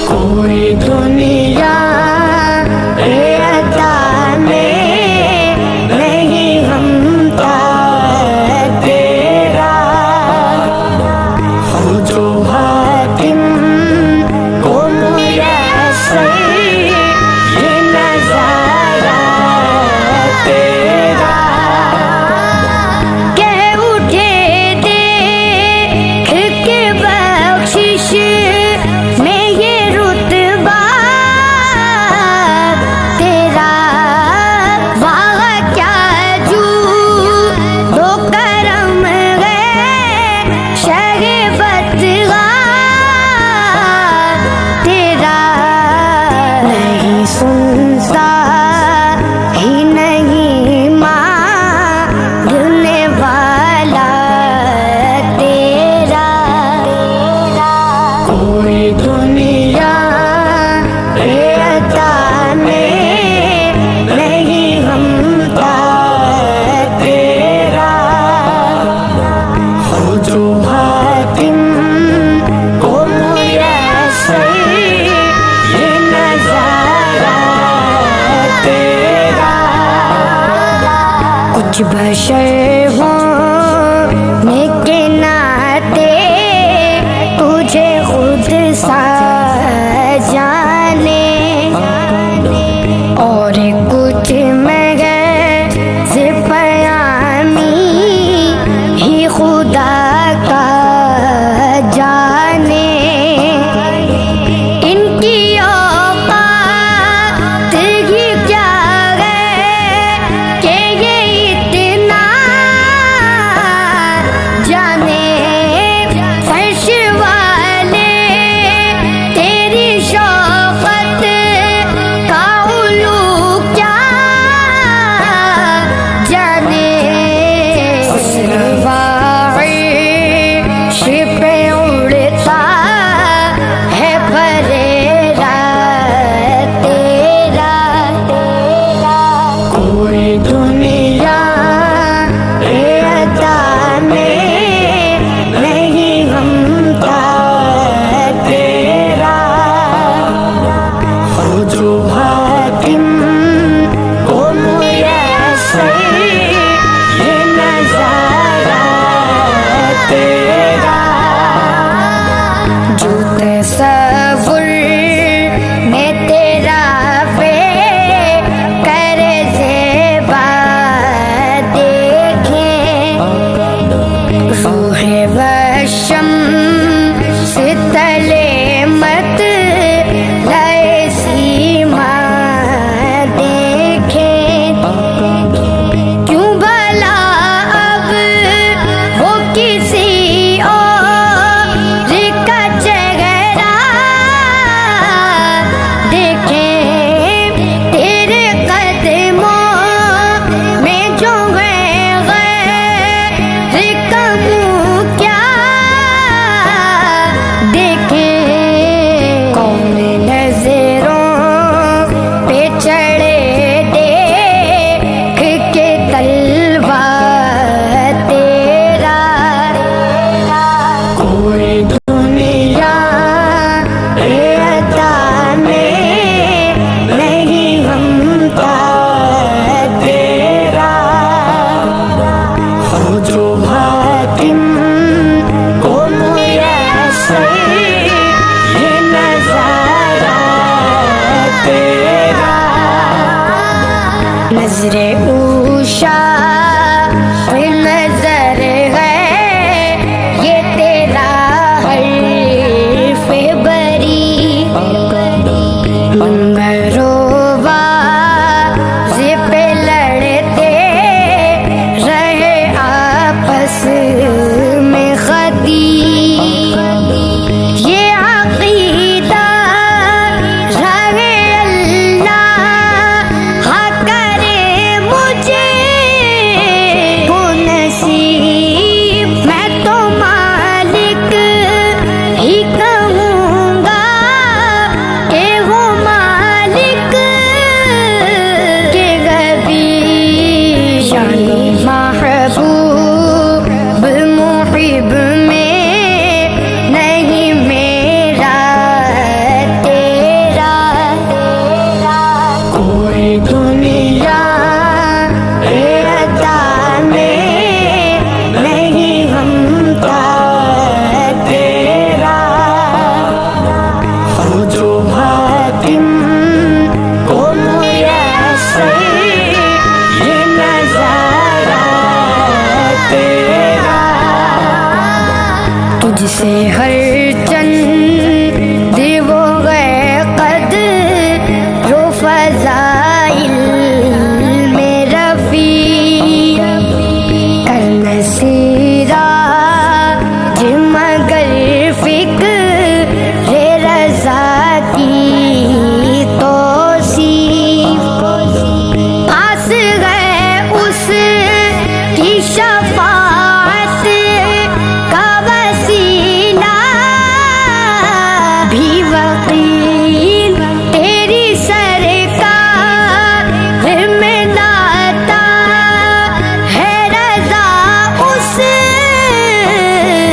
کوئی دنیا عطا میں نہیں ہمتا تیرا، ہو جو حاکم کو میسر یہ نظارہ تیرا، کہہ اٹھے دیکھ کے بخشش میں یہ رتبہ تیرا، واہ کیا جو دو کرم ہے شہ بدغا تیرا، نہیں سنتا ہی نہیں مانگنے والا تیرا، کوئی دنیا عطا میں نہیں ہمتا تیرا، ہو جو حاکم کو میسر یہ نظارہ تیرا، کچھ بشر ہوں کے ناطے تجھے خود سا جانے، اور کچھ محض پیامی ہی خدا کا جانے، ان کی اوقات ہی کیا ہے کہ یہ اتنا جانے، فرش والے تیری شوقت کا علو کیا جانے، عرش پہ اڑتا ہے پریرا تیرا، کوئی دنیا عطا میں نہیں ہمتا تیرا، ہو جو حاکم کو میسر یہ نظارہ تیرا، جو تصور میں تیرا کر زیبا دیکھیں، روح والشمس تلے مت لائے سیما دیکھیں، کیوں بھلا اب وہ کسی اور کا چہرہ دیکھیں، تیرے قدموں میں جو ہے غیر کا منہ کیا دیکھیں، کون نظروں پہ چڑھے دیکھ کے تلوا تیرا، کوئی دنیا عطا میں جو حاتم کو میسر یہ نظارہ تیرا، تجھ سے ہر چند وہ گئے قد رو فضائل میں رفیع، کرن سیرا مگر فکر رضا کی توصیف، پاس گئے اس کی شفاعت کا وسیلہ بھی وقیل، تیری سرکار میں لاتا ہے رضا اس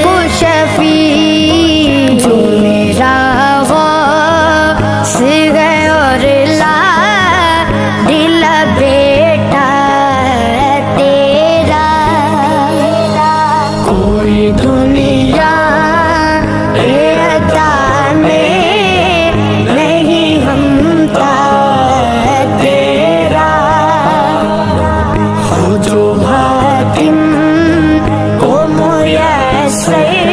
کو شفیع، جو میرا غوث ہے اور لا دل بیٹا تیرا، کوئی دنیا عطا میں نہیں ہمتا تیرا، ہو جو حاتم کو میسر